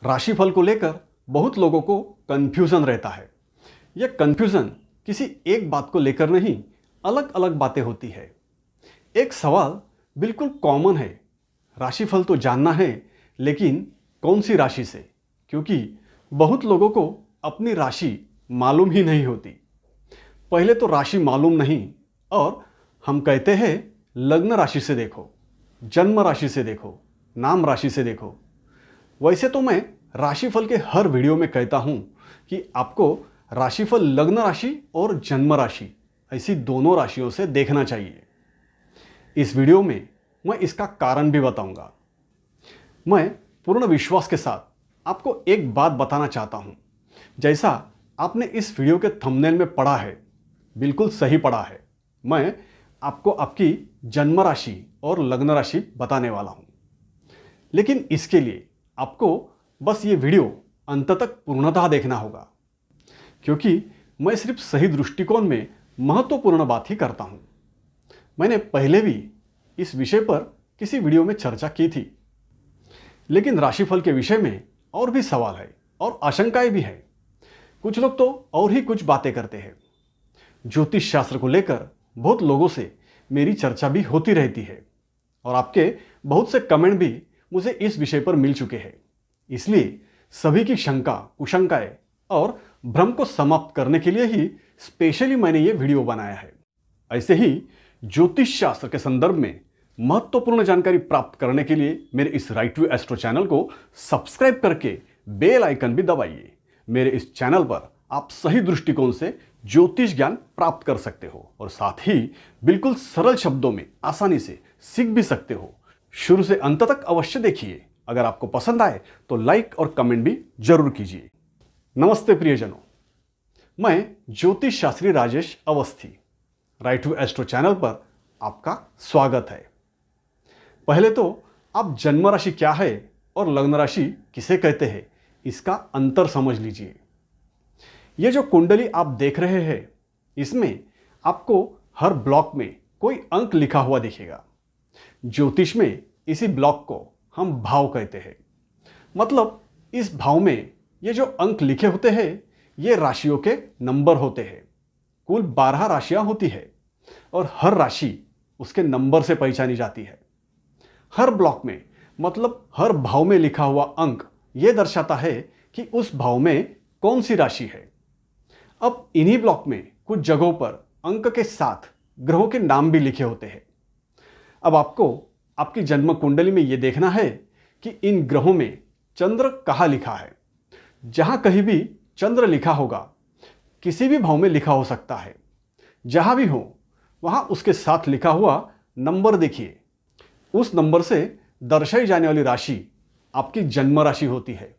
राशिफल को लेकर बहुत लोगों को कंफ्यूजन रहता है। यह कंफ्यूजन किसी एक बात को लेकर नहीं, अलग अलग बातें होती है। एक सवाल बिल्कुल कॉमन है, राशिफल तो जानना है, लेकिन कौन सी राशि से? क्योंकि बहुत लोगों को अपनी राशि मालूम ही नहीं होती। पहले तो राशि मालूम नहीं और हम कहते हैं लग्न राशि से देखो, जन्म राशि से देखो, नाम राशि से देखो। वैसे तो मैं राशिफल के हर वीडियो में कहता हूं कि आपको राशिफल लग्न राशि और जन्म राशि ऐसी दोनों राशियों से देखना चाहिए। इस वीडियो में मैं इसका कारण भी बताऊंगा। मैं पूर्ण विश्वास के साथ आपको एक बात बताना चाहता हूं, जैसा आपने इस वीडियो के थंबनेल में पढ़ा है, बिल्कुल सही पढ़ा है। मैं आपको आपकी जन्म राशि और लग्न राशि बताने वाला हूं। लेकिन इसके लिए आपको बस ये वीडियो अंत तक पूर्णतः देखना होगा, क्योंकि मैं सिर्फ सही दृष्टिकोण में महत्वपूर्ण बात ही करता हूं। मैंने पहले भी इस विषय पर किसी वीडियो में चर्चा की थी, लेकिन राशिफल के विषय में और भी सवाल है और आशंकाएं भी है। कुछ लोग तो और ही कुछ बातें करते हैं। ज्योतिष शास्त्र को लेकर बहुत लोगों से मेरी चर्चा भी होती रहती है और आपके बहुत से कमेंट भी मुझे इस विषय पर मिल चुके हैं। इसलिए सभी की शंका, कुशंकाएं और भ्रम को समाप्त करने के लिए ही स्पेशली मैंने ये वीडियो बनाया है। ऐसे ही ज्योतिष शास्त्र के संदर्भ में महत्वपूर्ण जानकारी प्राप्त करने के लिए मेरे इस राइट व्यू एस्ट्रो चैनल को सब्सक्राइब करके बेल आइकन भी दबाइए। मेरे इस चैनल पर आप सही दृष्टिकोण से ज्योतिष ज्ञान प्राप्त कर सकते हो और साथ ही बिल्कुल सरल शब्दों में आसानी से सीख भी सकते हो। शुरू से अंत तक अवश्य देखिए। अगर आपको पसंद आए तो लाइक और कमेंट भी जरूर कीजिए। नमस्ते प्रियजनों, मैं ज्योतिष Shastri Rajesh Awasthi, right view astro channel पर आपका स्वागत है। पहले तो आप जन्म राशि क्या है और लग्न राशि किसे कहते हैं, इसका अंतर समझ लीजिए। ये जो कुंडली आप देख रहे हैं, इसमें आपको हर ब्लॉक में कोई अंक लिखा हुआ दिखेगा। ज्योतिष में इसी ब्लॉक को हम भाव कहते हैं। मतलब इस भाव में ये जो अंक लिखे होते हैं, ये राशियों के नंबर होते हैं। कुल 12 राशियां होती है और हर राशि उसके नंबर से पहचानी जाती है। हर ब्लॉक में, मतलब हर भाव में लिखा हुआ अंक ये दर्शाता है कि उस भाव में कौन सी राशि है। अब इन्हीं ब्लॉक में कुछ जगहों पर अंक के साथ ग्रहों के नाम भी लिखे होते हैं। अब आपको आपकी जन्म कुंडली में यह देखना है कि इन ग्रहों में चंद्र कहाँ लिखा है। जहां कहीं भी चंद्र लिखा होगा, किसी भी भाव में लिखा हो सकता है। जहां भी हो वहां उसके साथ लिखा हुआ नंबर देखिए। उस नंबर से दर्शाई जाने वाली राशि आपकी जन्म राशि होती है।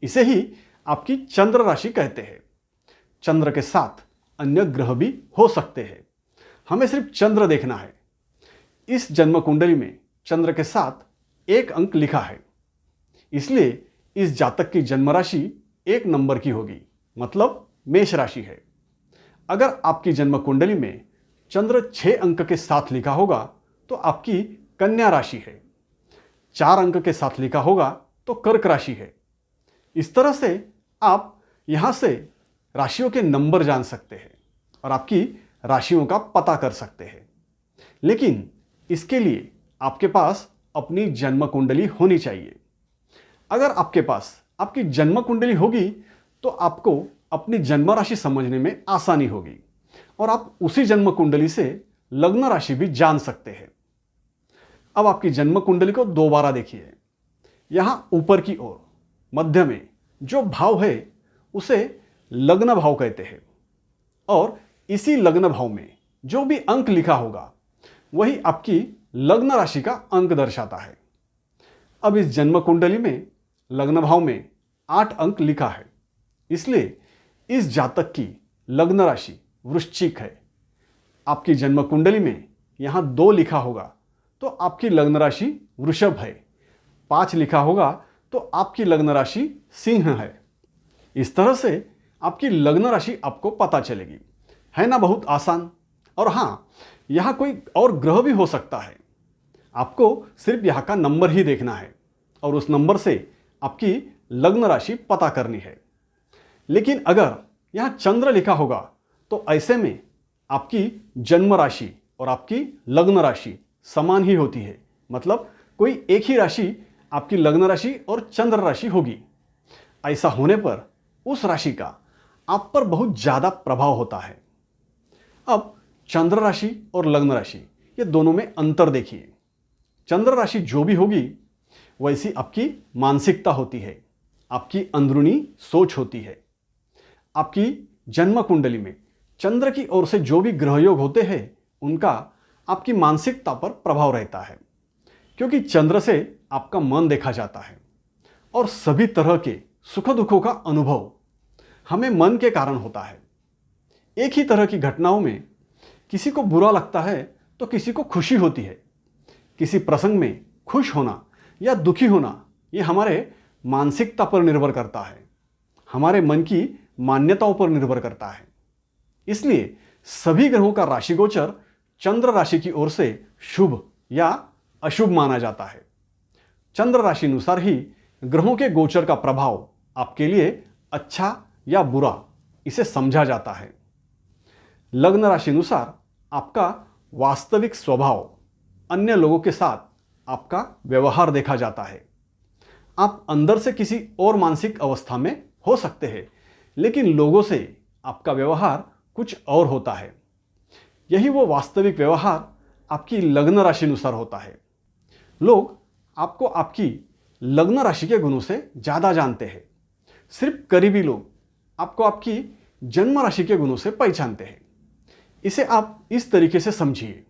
इसे ही आपकी चंद्र राशि कहते हैं। चंद्र के साथ अन्य ग्रह भी हो सकते हैं, हमें सिर्फ चंद्र देखना है। इस जन्म कुंडली में चंद्र के साथ एक अंक लिखा है, इसलिए इस जातक की जन्म राशि 1 नंबर की होगी, मतलब मेष राशि है। अगर आपकी जन्म कुंडली में चंद्र 6 अंक के साथ लिखा होगा तो आपकी कन्या राशि है। 4 अंक के साथ लिखा होगा तो कर्क राशि है। इस तरह से आप यहां से राशियों के नंबर जान सकते हैं और आपकी राशियों का पता कर सकते हैं। लेकिन इसके लिए आपके पास अपनी जन्म कुंडली होनी चाहिए। अगर आपके पास आपकी जन्म कुंडली होगी तो आपको अपनी जन्म राशि समझने में आसानी होगी और आप उसी जन्म कुंडली से लग्न राशि भी जान सकते हैं। अब आपकी जन्म कुंडली को दोबारा देखिए। यहां ऊपर की ओर मध्य में जो भाव है उसे लग्न भाव कहते हैं और इसी लग्न भाव में जो भी अंक लिखा होगा वही आपकी लग्न राशि का अंक दर्शाता है। अब इस जन्म कुंडली में लग्न भाव में 8 अंक लिखा है, इसलिए इस जातक की लग्न राशि वृश्चिक है। आपकी जन्म कुंडली में यहां 2 लिखा होगा तो आपकी लग्न राशि वृषभ है। 5 लिखा होगा तो आपकी लग्न राशि सिंह है। इस तरह से आपकी लग्न राशि आपको पता चलेगी। है ना बहुत आसान। और हां, यहां कोई और ग्रह भी हो सकता है। आपको सिर्फ यहां का नंबर ही देखना है और उस नंबर से आपकी लग्न राशि पता करनी है। लेकिन अगर यहाँ चंद्र लिखा होगा तो ऐसे में आपकी जन्म राशि और आपकी लग्न राशि समान ही होती है, मतलब कोई एक ही राशि आपकी लग्न राशि और चंद्र राशि होगी। ऐसा होने पर उस राशि का आप पर बहुत ज़्यादा प्रभाव होता है। अब चंद्र राशि और लग्न राशि ये दोनों में अंतर देखिए। चंद्र राशि जो भी होगी वैसी आपकी मानसिकता होती है, आपकी अंदरूनी सोच होती है। आपकी जन्म कुंडली में चंद्र की ओर से जो भी ग्रह योग होते हैं उनका आपकी मानसिकता पर प्रभाव रहता है, क्योंकि चंद्र से आपका मन देखा जाता है और सभी तरह के सुख दुखों का अनुभव हमें मन के कारण होता है। एक ही तरह की घटनाओं में किसी को बुरा लगता है तो किसी को खुशी होती है। किसी प्रसंग में खुश होना या दुखी होना ये हमारे मानसिकता पर निर्भर करता है, हमारे मन की मान्यताओं पर निर्भर करता है। इसलिए सभी ग्रहों का राशि गोचर चंद्र राशि की ओर से शुभ या अशुभ माना जाता है। चंद्र राशि अनुसार ही ग्रहों के गोचर का प्रभाव आपके लिए अच्छा या बुरा इसे समझा जाता है। लग्न राशि अनुसार आपका वास्तविक स्वभाव, अन्य लोगों के साथ आपका व्यवहार देखा जाता है। आप अंदर से किसी और मानसिक अवस्था में हो सकते हैं, लेकिन लोगों से आपका व्यवहार कुछ और होता है। यही वो वास्तविक व्यवहार आपकी लग्न राशि अनुसार होता है। लोग आपको आपकी लग्न राशि के गुणों से ज़्यादा जानते हैं। सिर्फ करीबी लोग आपको आपकी जन्म राशि के गुणों से पहचानते हैं। इसे आप इस तरीके से समझिए।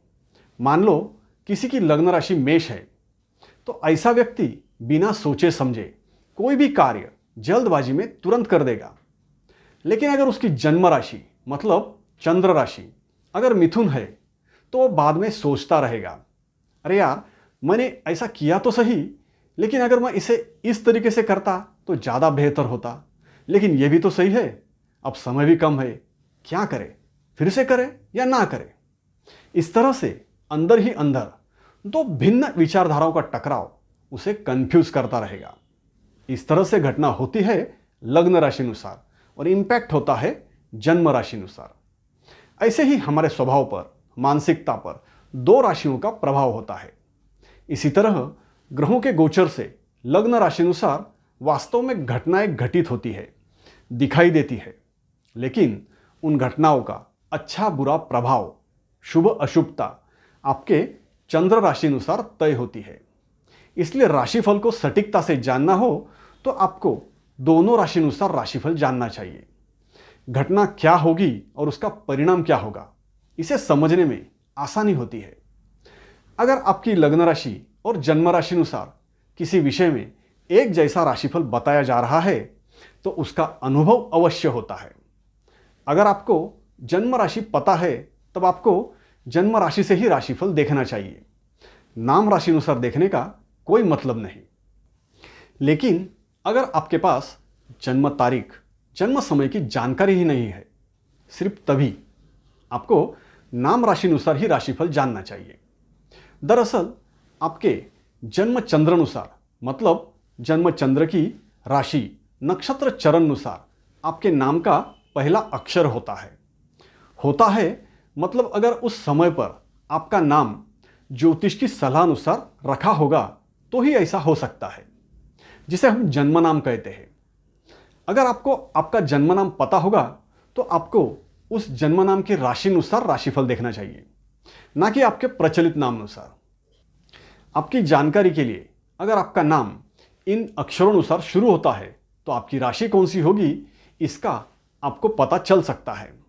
मान लो किसी की लग्न राशि मेष है तो ऐसा व्यक्ति बिना सोचे समझे कोई भी कार्य जल्दबाजी में तुरंत कर देगा। लेकिन अगर उसकी जन्म राशि मतलब चंद्र राशि अगर मिथुन है तो वो बाद में सोचता रहेगा, अरे यार मैंने ऐसा किया तो सही, लेकिन अगर मैं इसे इस तरीके से करता तो ज़्यादा बेहतर होता, लेकिन ये भी तो सही है, अब समय भी कम है, क्या करे, फिर से करे या ना करे। इस तरह से अंदर ही अंदर दो भिन्न विचारधाराओं का टकराव उसे कंफ्यूज करता रहेगा। इस तरह से घटना होती है लग्न राशि अनुसार और इंपैक्ट होता है जन्म राशि अनुसार। ऐसे ही हमारे स्वभाव पर, मानसिकता पर दो राशियों का प्रभाव होता है। इसी तरह ग्रहों के गोचर से लग्न राशि अनुसार वास्तव में घटनाएं घटित होती है, दिखाई देती है, लेकिन उन घटनाओं का अच्छा बुरा प्रभाव, शुभ अशुभता आपके चंद्र राशि अनुसार तय होती है। इसलिए राशिफल को सटीकता से जानना हो तो आपको दोनों राशि अनुसार राशिफल जानना चाहिए। घटना क्या होगी और उसका परिणाम क्या होगा इसे समझने में आसानी होती है। अगर आपकी लग्न राशि और जन्म राशि अनुसार किसी विषय में एक जैसा राशिफल बताया जा रहा है तो उसका अनुभव अवश्य होता है। अगर आपको जन्म राशि पता है तब आपको जन्म राशि से ही राशिफल देखना चाहिए, नाम राशि अनुसार देखने का कोई मतलब नहीं। लेकिन अगर आपके पास जन्म तारीख, जन्म समय की जानकारी ही नहीं है, सिर्फ तभी आपको नाम राशि अनुसार ही राशिफल जानना चाहिए। दरअसल आपके जन्म चंद्र अनुसार मतलब जन्म चंद्र की राशि नक्षत्र चरण अनुसार आपके नाम का पहला अक्षर होता है मतलब अगर उस समय पर आपका नाम ज्योतिष की सलाह अनुसार रखा होगा तो ही ऐसा हो सकता है, जिसे हम जन्म नाम कहते हैं। अगर आपको आपका जन्म नाम पता होगा तो आपको उस जन्म नाम की राशि अनुसार राशिफल देखना चाहिए, ना कि आपके प्रचलित नाम अनुसार। आपकी जानकारी के लिए अगर आपका नाम इन अक्षरों अनुसार शुरू होता है तो आपकी राशि कौन सी होगी इसका आपको पता चल सकता है।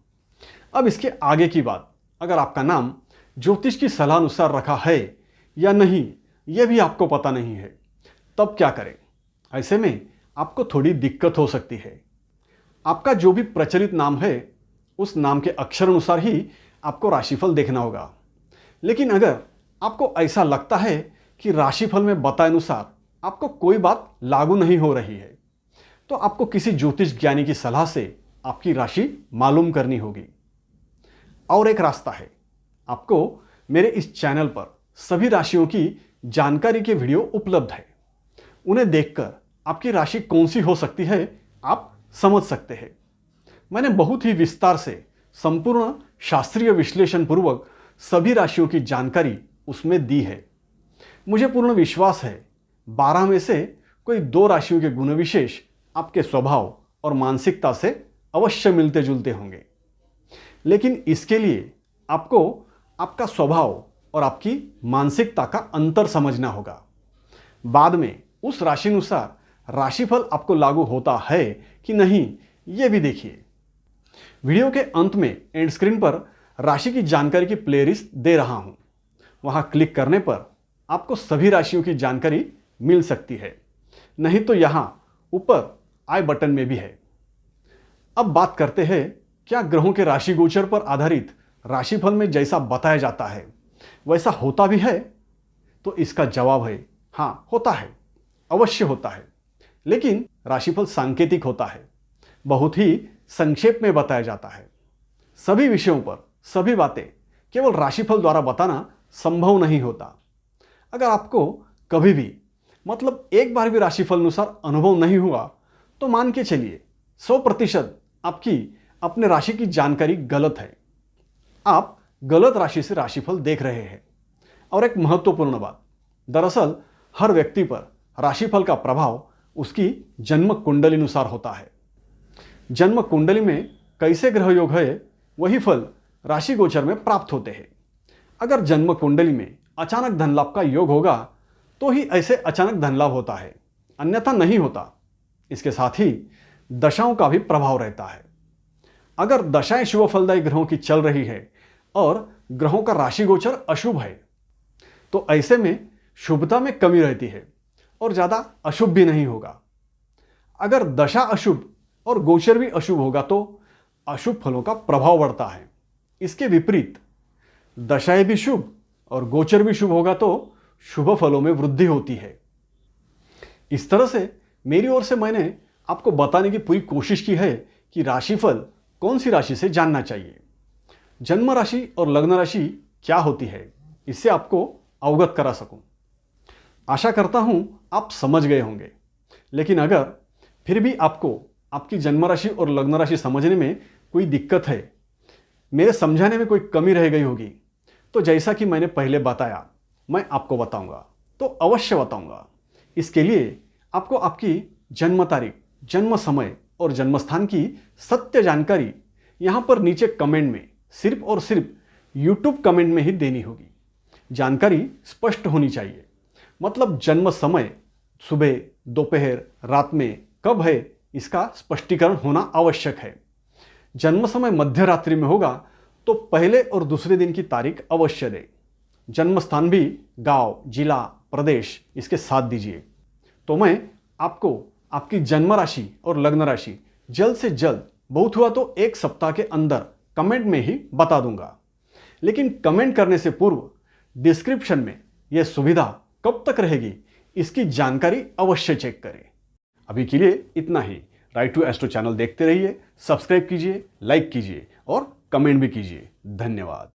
अब इसके आगे की बात, अगर आपका नाम ज्योतिष की सलाह अनुसार रखा है या नहीं यह भी आपको पता नहीं है, तब क्या करें? ऐसे में आपको थोड़ी दिक्कत हो सकती है। आपका जो भी प्रचलित नाम है उस नाम के अक्षर अनुसार ही आपको राशिफल देखना होगा। लेकिन अगर आपको ऐसा लगता है कि राशिफल में बताए अनुसार आपको कोई बात लागू नहीं हो रही है तो आपको किसी ज्योतिष ज्ञानी की सलाह से आपकी राशि मालूम करनी होगी। और एक रास्ता है, आपको मेरे इस चैनल पर सभी राशियों की जानकारी के वीडियो उपलब्ध है। उन्हें देखकर आपकी राशि कौन सी हो सकती है आप समझ सकते हैं। मैंने बहुत ही विस्तार से संपूर्ण शास्त्रीय विश्लेषण पूर्वक सभी राशियों की जानकारी उसमें दी है। मुझे पूर्ण विश्वास है 12 में से कोई 2 राशियों के गुण विशेष आपके स्वभाव और मानसिकता से अवश्य मिलते जुलते होंगे, लेकिन इसके लिए आपको आपका स्वभाव और आपकी मानसिकता का अंतर समझना होगा। बाद में उस राशिनुसार राशिफल आपको लागू होता है कि नहीं, यह भी देखिए। वीडियो के अंत में एंड स्क्रीन पर राशि की जानकारी की प्लेलिस्ट दे रहा हूं, वहां क्लिक करने पर आपको सभी राशियों की जानकारी मिल सकती है, नहीं तो यहां ऊपर आई बटन में भी है। अब बात करते हैं, क्या ग्रहों के राशि गोचर पर आधारित राशिफल में जैसा बताया जाता है वैसा होता भी है? तो इसका जवाब है हां, होता है, अवश्य होता है, लेकिन राशिफल सांकेतिक होता है, बहुत ही संक्षेप में बताया जाता है। सभी विषयों पर सभी बातें केवल राशिफल द्वारा बताना संभव नहीं होता। अगर आपको कभी भी मतलब एक बार भी राशिफल अनुसार अनुभव नहीं हुआ तो मान के चलिए 100% आपकी अपने राशि की जानकारी गलत है, आप गलत राशि से राशिफल देख रहे हैं। और एक महत्वपूर्ण बात, दरअसल हर व्यक्ति पर राशिफल का प्रभाव उसकी जन्म कुंडली अनुसार होता है। जन्म कुंडली में कैसे ग्रह योग है वही फल राशि गोचर में प्राप्त होते हैं। अगर जन्म कुंडली में अचानक धन लाभ का योग होगा तो ही ऐसे अचानक धन लाभ होता है, अन्यथा नहीं होता। इसके साथ ही दशाओं का भी प्रभाव रहता है। अगर दशाएं शुभ फलदायी ग्रहों की चल रही है और ग्रहों का राशि गोचर अशुभ है तो ऐसे में शुभता में कमी रहती है और ज्यादा अशुभ भी नहीं होगा। अगर दशा अशुभ और गोचर भी अशुभ होगा तो अशुभ फलों का प्रभाव बढ़ता है। इसके विपरीत दशाएं भी शुभ और गोचर भी शुभ होगा तो शुभ फलों में वृद्धि होती है। इस तरह से मेरी ओर से मैंने आपको बताने की पूरी कोशिश की है कि राशिफल कौन सी राशि से जानना चाहिए, जन्म राशि और लग्न राशि क्या होती है, इससे आपको अवगत करा सकूं। आशा करता हूं आप समझ गए होंगे, लेकिन अगर फिर भी आपको आपकी जन्म राशि और लग्न राशि समझने में कोई दिक्कत है, मेरे समझाने में कोई कमी रह गई होगी, तो जैसा कि मैंने पहले बताया मैं आपको बताऊंगा, तो अवश्य बताऊंगा। इसके लिए आपको आपकी जन्म तारीख, जन्म समय और जन्म स्थान की सत्य जानकारी यहां पर नीचे कमेंट में सिर्फ और सिर्फ YouTube कमेंट में ही देनी होगी। जानकारी स्पष्ट होनी चाहिए, मतलब जन्म समय सुबह, दोपहर, रात में कब है इसका स्पष्टीकरण होना आवश्यक है। जन्म समय मध्य रात्रि में होगा तो पहले और दूसरे दिन की तारीख अवश्य दें। जन्म स्थान भी गांव, जिला, प्रदेश इसके साथ दीजिए। तो मैं आपको आपकी जन्म राशि और लग्न राशि जल्द से जल्द, बहुत हुआ तो 1 सप्ताह के अंदर कमेंट में ही बता दूंगा। लेकिन कमेंट करने से पूर्व डिस्क्रिप्शन में यह सुविधा कब तक रहेगी इसकी जानकारी अवश्य चेक करें। अभी के लिए इतना ही। राइट टू एस्ट्रो चैनल देखते रहिए, सब्सक्राइब कीजिए, लाइक कीजिए और कमेंट भी कीजिए। धन्यवाद।